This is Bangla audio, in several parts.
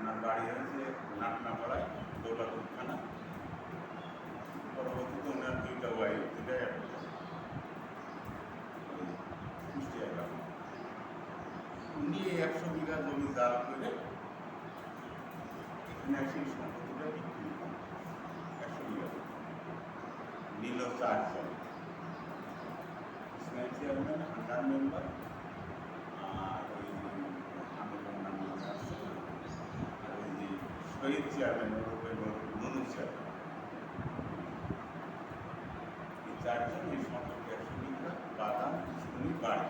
ওনার বাড়ি হয়েছে নাটনাপাড়ায় দৌলাপুর থানা। পরবর্তীতে ওনার দুইটা ওয়াইফ, দুটাই কুষ্টিয়া গ্রাম। উনি 100 বিঘা জমি জাল করে এখানে সেই সম্পত্তিটা বিক্রি করেন। 100 বিঘা নিল 4 জন, ইসলাম চেয়ারম্যান, হাঙ্গার মেম্বার, আর ওই আমাদের নাম আছে, আর ওই যে শহীদ চেয়ারম্যান নুনু চেয়ারম্যান, এই 4 জন এই সম্পত্তি 100 বিঘা বাদাম শুনি বাড়ি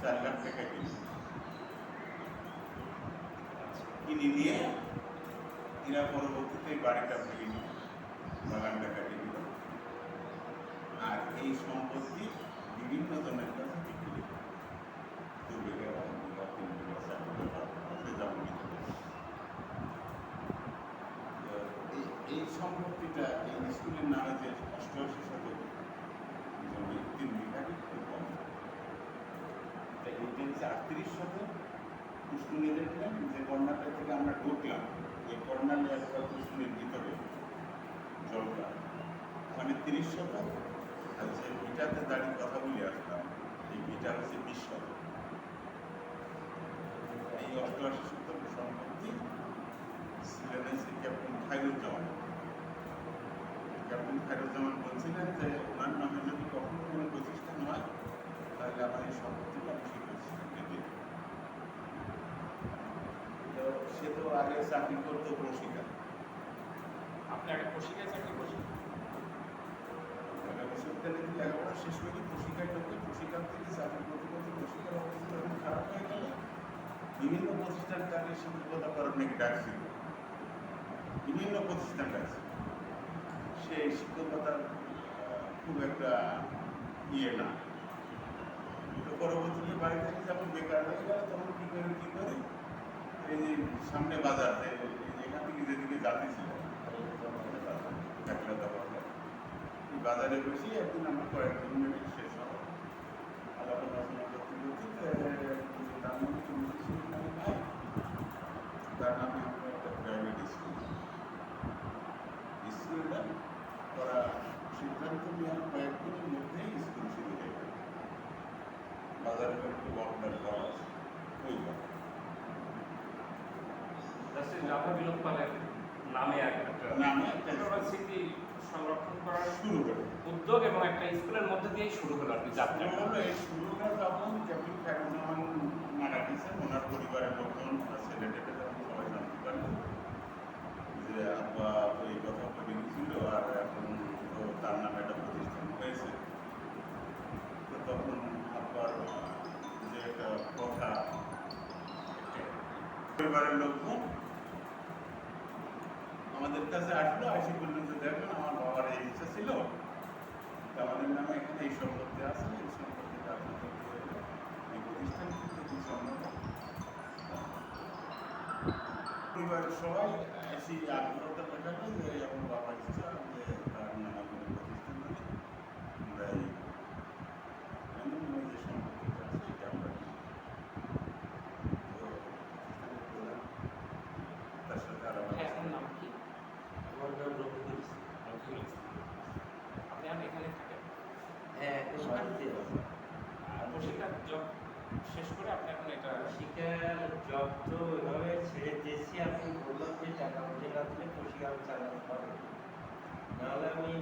4 লাখ টাকা কিনে নিয়ে এরা পরবর্তীতে বাড়িটা ভেঙে নিল, বাগানটা কাটিয়ে নিল, আর এই সম্পত্তি বিভিন্ন জনের কাছে বিক্রি দিল। 2 বিঘা 1 বিঘা 3 বিঘা 4 বিঘা যেমন নিতে পারে। এই সম্পত্তিটা এই স্কুলের নামে যে 88 শতক জমি, 3 বিঘা একটু কম, তাই এইটা হচ্ছে 38 শতক। কুষ্টিয়া দেখলেন যে কর্নারটা থেকে আমরা ঢুকলাম, এই কর্নারে একটা কুষ্টিয়ার ভিতরে জলটা, ওখানে 30 শতক, আর যে ভিটাতে দাঁড়িয়ে কথা বলে আসলাম এই ভিটা হচ্ছে 20 শতক। এই 88 শতক সম্পত্তি ছিলেন হচ্ছে ক্যাপ্টেন খায়রুজ্জামান। ক্যাপ্টেন খায়রুজ্জামান বলছিলেন যে ওনার নামে যদি কখনো কোনো প্রতিষ্ঠান হয় তাহলে আমার এই সম্পত্তিটা আমি সেই প্রতিষ্ঠানকে দেব। সে তো আগে চাকরি করতো প্রশিক্ষণ, আপনি একটা প্রশিক্ষায় চাকরি করছেন? বিশ্ববিদ্যালয়ে লেখাপড়া শেষ করে প্রশিক্ষায় ঢুকে প্রশিক্ষণ থেকে চাকরি করতে করতে প্রশিক্ষার অবস্থা যখন খারাপ হয়ে গেল, বিভিন্ন প্রতিষ্ঠান তাকে শিক্ষকতা করার নাকি ডাকছিল, বিভিন্ন প্রতিষ্ঠান ডাকছিল। সে শিক্ষকতার খুব একটা না, তো পরবর্তীতে বাড়ি থেকে যখন বেকার হয়ে গেল তখন কী করে এই যে সামনে বাজার, এখান থেকে যেদিকে যাতেছিল বাজারে বসে একদিন আমরা কয়েকজন মিলে শেষ হবো আলাপ আলোচনা করতে করতে তার মধ্যে নাই, তার নামে আমরা একটা প্রাইভেট স্কুলটা করা সিদ্ধান্ত নেওয়ার কয়েকদিনের মধ্যেই স্কুল শুরু হয়ে গেল। বাজারে একটু বড়টার ঘর আছে, ওই ঘর রাধা বিনোদ পালের নামে একটা স্মৃতি সংরক্ষণ করার শুরু করে উদ্যোগ এবং একটা স্কুলের মধ্যে দিয়েই শুরু হলো আর কি যাত্রা। এই শুরুটা যখন ক্যাপ্টেন খায়রুজ্জামান মারা গেছেন, ওনার পরিবারের লোকজন, ছেলেটাকে যখন সবাই জানতে পারলো যে আব্বা এই কথা বলে গেছিল আর এখন তো তার নামে একটা প্রতিষ্ঠান হয়েছে, তো তখন আব্বার যে একটা কথা, পরিবারের লোকজন আমাদের কাছে আসলো, এসে বললেন যে দেখবেন আমার বাবার এই ইচ্ছা ছিল, আমাদের নামে এখানে এই সম্পত্তি আছে, এই সম্পত্তিটা আপনাদের এই প্রতিষ্ঠান কিন্তু সম্ভব। পরিবারের সবাই এসে আগ্রহটা দেখালো যে আমার বাবার ইচ্ছা যে তার নামে কোনো প্রতিষ্ঠান নেই, আমরা এই যে সম্পত্তিটা আছে এটা আমরা তার সাথে আলাদা। এখন নাম কি? আমার নাম রফিকুল ইসলাম। আপনি আর এখানে থাকেন? হ্যাঁ, এখন বাড়িতে আছি। আর প্রশিক্ষণ জব শেষ করে আপনি এখন এটা শিক্ষার জব তো ওইভাবে ছেড়ে দিয়েছি। আমি বললাম যে টাকা পয়সা না দিলে প্রশিক্ষণ চালাতে পারবো না, নাহলে আমি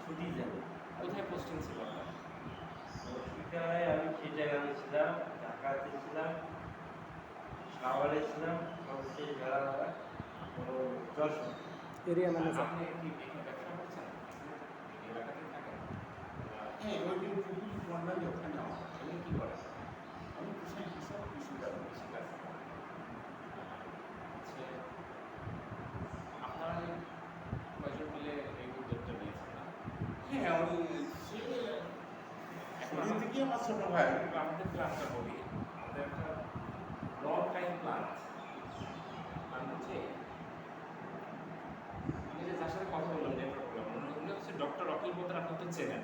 ছুটি যাবো। কোথায় পোস্টিং ছিল আপনার? শিক্ষায় আমি চিটাগাংয়ে ছিলাম, ঢাকাতে ছিলাম, সাভারে ছিলাম, সবশেষ বেড়াবেড়া যশোর এরিয়া ম্যানেজার। আপনি কি এখানে ব্যবসা করছেন? এই এলাকাতে থাকেন? হ্যাঁ, ওই যে পুলিশ মন্ডলী ওখানে আমার, আপনি কি করেন? আমি কৃষিকাজ কৃষিকাজ। আচ্ছা, আপনারা কয়জন মিলে এই উদ্যোগটা নিয়েছেন না? হ্যাঁ, আমি শুরু থেকে আমার ছোট ভাই। আমাদের প্ল্যানটা বলি, আমাদের একটা লং টাইম প্ল্যান হচ্ছে, আমি যে যার সাথে কথা বললাম, নেটওয়ার্ক বললাম, উনি হচ্ছে ডক্টর অকিল বোদ্দার, আপনি তো চেনেন।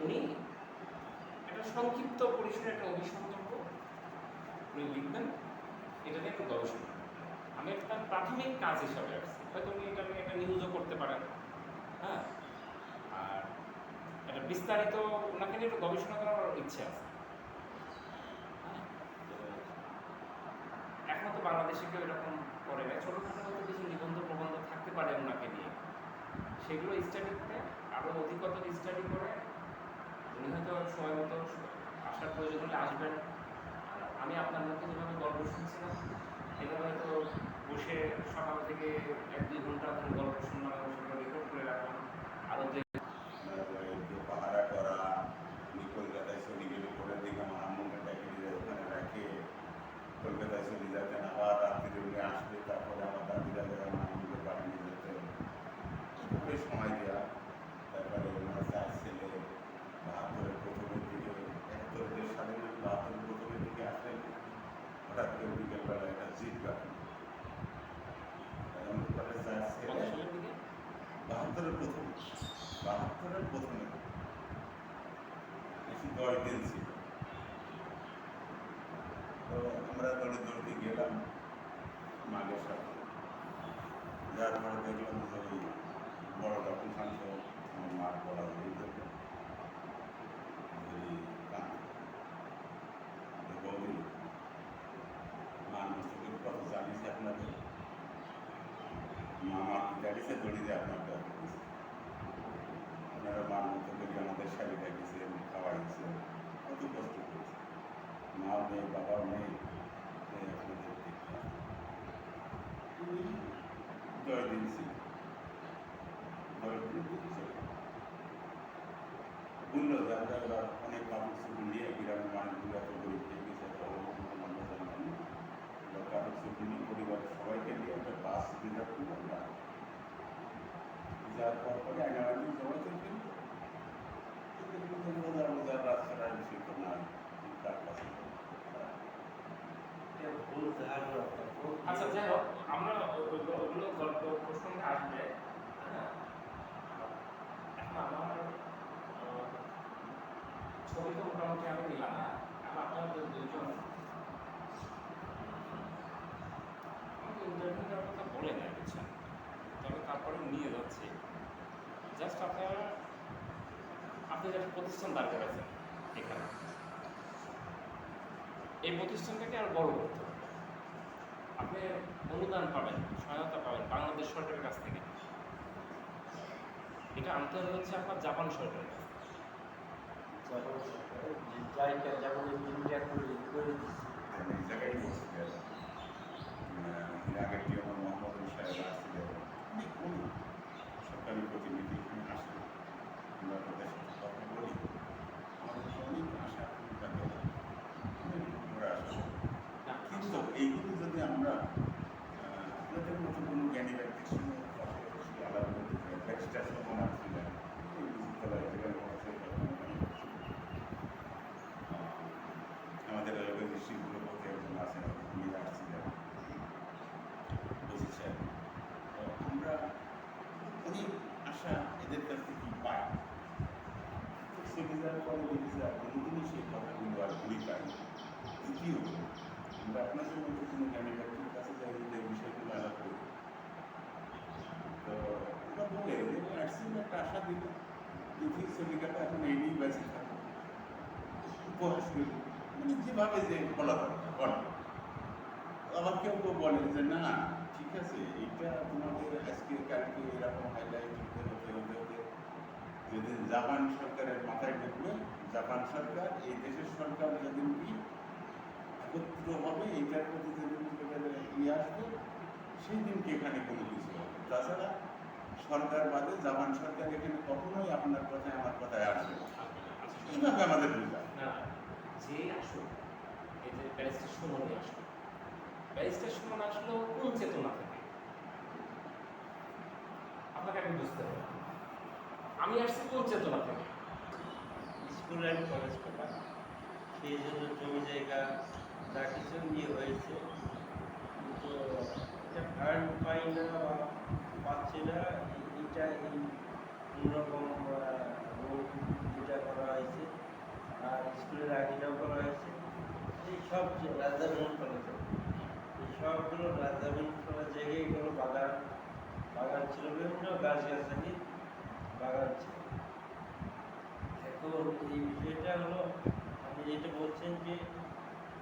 উনি একটা সংক্ষিপ্ত পরিসরে একটা অভিসন্দর্ভ উনি লিখবেন এটা নিয়ে একটু গবেষণা। আমি একটা প্রাথমিক কাজ হিসাবে আসছি, হয়তো উনি এটা নিয়ে একটা নিউজও করতে পারেন, হ্যাঁ। আর একটা বিস্তারিত ওনাকে নিয়ে একটু গবেষণা করার ইচ্ছে আছে, হ্যাঁ। তো এখনো তো বাংলাদেশে কেউ এরকম করে না। ছোটোখাটো হয়তো কিছু নিবন্ধ প্রবন্ধ থাকতে পারে ওনাকে নিয়ে, সেগুলো স্টাডি করে আরও অধিকতর স্টাডি করে উনি হয়তো সময় মতো আসার প্রয়োজন হলে আসবেন। আর আমি আপনার মুখে যেভাবে গল্প শুনছিলাম, এভাবে হয়তো বসে সকাল থেকে 1-2 ঘন্টা ধরে গল্প শুনলাম এবং সেগুলো রেকর্ড করে রাখলাম। আরও যে যে পাহারা করা, উনি কলকাতায় চলে গেলে পরের দিকে আমার আম্মুকে ডেকে দিয়ে ওখানে রাখে কলকাতায় চলে যেতেন, আবার রাত্রিরে উনি আসবে, তারপরে আমার দাদিরা যখন আম্মুকে বাড়ি নিয়ে যেতেন, এভাবে সময় দেওয়া। তারপরে ওনার 4 ছেলে 72-এর প্রথমের দিকে, 71-এর সালে 72-এর প্রথমের দিকে আসলেন, হঠাৎ করে বিকেলবেলা একটা জিপ কাটেন। এমন করে 4 ছেলে, কত সালের দিকে 72-এর প্রথমে, 72-এর প্রথমে বেশি 10 দিন ছিল। তো আমরা দৌড়ে গেলাম মাঘের সাথে, যার পরে দেখলাম যে ওই বড় ডক্টর শান্ত আমার মার বলা হয়ে গেল বৌদি মানুষ কত জানিস আপনাদের মামা গাড়িতে দড়ি দিয়ে আপনাকে আপনারা মার মতো করে আমাদের শাড়িটা গেছেন, খাওয়াইছেন, কত কষ্ট করেছে, মাও নেই বাবাও নেই, আপনাদের জয় দিয়েছি বললো যে আমরা অনেক কাপড় চুপড় নিয়ে গ্রামের মানুষগুলো এত গরিব হয়ে গেছে, কাপড় চুপড় নিয়ে পরিবারের সবাইকে নিয়ে একটা বাস রিজার্ভ করলাম না, যার পরে আগামী সবাইকে কিন্তু রোজার রাস্তাটা বিষয় তো নাই, তার কাছে ভুল ধারণা। আচ্ছা, যাই হোক, আমরা ওগুলো গল্প প্রসঙ্গে আসবে, হ্যাঁ। এখন আমার ছবি তো মোটামুটি আমি নিলাম না। এখন আপনাদের দুজন আমাকে ইন্টারভিউ দেওয়ার কথা বলে নেয়, বুঝছেন, তবে তারপরে নিয়ে যাচ্ছি। জাস্ট আপনি যে একটা প্রতিষ্ঠান দাঁড় করেছেন এখানে, এই প্রতিষ্ঠানটাকে আরো বড় করতে হবে। আপনি অনুদান পাবেন, সহায়তা পাবেন বাংলাদেশ সরকারের কাছ থেকে। এটা আনতে হবে হচ্ছে আপনার জাপান সরকারের কাছ থেকে। জায়গা যেমন ইন্ডিয়া করে দিচ্ছে, এই জায়গায় বসে গেল আগের যে আমার মোহাম্মদ সাহেব আসছিলেন, অনেক সরকারি প্রতিনিধি এখানে আসেন, আমরা তাদের সাথে কথা বলি, আমাদের অনেক আশা থাকে, আমরা আশা কিন্তু এইগুলো যদি আমরা আপনাদের মতো কোনো জ্ঞানী ব্যক্তির সঙ্গে আলাদা করতে চাই, ব্যারিস্টার সমান আসছিলেন আমাদের এলাকার ডিস্ট্রিক্টগুলোর মধ্যে একজন আছেন, উনি আসছিলেন, বুঝেছেন। তো আমরা অনেক আশা এদের কাছ থেকে পাই, চলে যাওয়ার পরে দেখি যে কোনোদিনই সেই কথাগুলো আর ঘুরি পাই। দ্বিতীয়ত আমরা আপনাদের মধ্যে কোনো জ্ঞানী ব্যক্তির কাছে যাই এই বিষয়গুলো আলাপ করি, তো ওরা বলে যে আসছিল একটা আশা দিল, পৃথিবীর শ্রমিকাটা এখন এই নিয়েই বেঁচে থাকে, উপহাস করি, মানে যেভাবে যে বলা দরকার বলে। আবার কেউ কেউ বলে যে না ঠিক আছে, এইটা তোমাদের আজকে কালকে এরকম হাইলাইট হতে যেদিন জাপান সরকারের মাথায় ঢুকবে, জাপান সরকার এই দেশের সরকার যেদিন কি একত্র হবে, এইটার প্রতি যেদিন ইয়ে আসবে, সেই দিনকে এখানে কোনো কিছু হবে। তাছাড়া সরকার বাদে জাপান সরকার এখানে কখনোই আপনার কথায় আমার কথায় আসবে না, এইভাবে আমাদের বুঝা না, যে আসুক, এই যে ব্যারিস্টার সুমন আসলো, ব্যারিস্টার সুমন আসলো কোন চেতনা থেকে আপনাকে আমি বুঝতে হবে। আমি আসছি কোন চেতনা থেকে? স্কুল অ্যান্ড কলেজ করা, সেই জন্য জমি জায়গা যা কিছু নিয়ে হয়েছে, কিন্তু এটা ফান্ড পাই না বা পাচ্ছি না, এটা এই কোনোরকম যেটা করা হয়েছে, আর স্কুলের আইডিটাও করা হয়েছে, এই সব রাজধানী কলেজে সবগুলো রাজধানী করা জায়গায় এগুলো বাগান বাগান ছিল, বিভিন্ন গাছগাছালি বাগান ছিল। এখন এই বিষয়টা হলো, আপনি যেটা বলছেন যে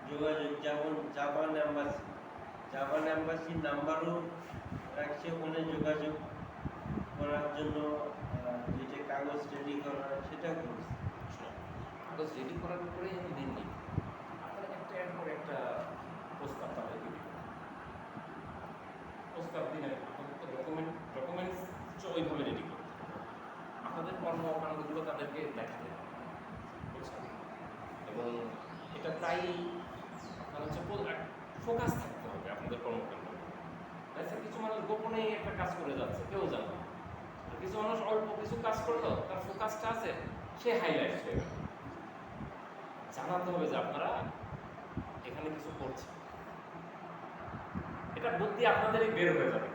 যোগাযোগ, যেমন জাপান অ্যাম্বাসির নাম্বারও রাখছে ওখানে যোগাযোগ করার জন্য, যেটা কাগজ রেডি করা সেটা করছে। কাগজ রেডি করার উপরে আমি দিননি, আপনারা একটা এর পর একটা প্রস্তাব তাহলে দিবেন, প্রস্তাব দিলে ডকুমেন্টস ওইভাবে রেডি করতে হবে। আপনাদের কর্মকাণ্ডগুলো তাদেরকে দেখাতে হবে, বুঝছেন? এবং এটা প্রায়ই আপনার হচ্ছে ফোকাস থাকতে হবে আপনাদের কর্মকাণ্ড। আচ্ছা, কিছু মানুষ গোপনে একটা কাজ করে যাচ্ছে, কেউ জানে না। আর কিছু মানুষ অল্প কিছু কাজ করলো, তার ফোকাসটা আছে, সে হাইলাইট হয়ে গেল। জানাতে হবে যে আপনারা এখানে কিছু করছেন, এটা বুদ্ধি আপনাদেরই বের হয়ে যাবে।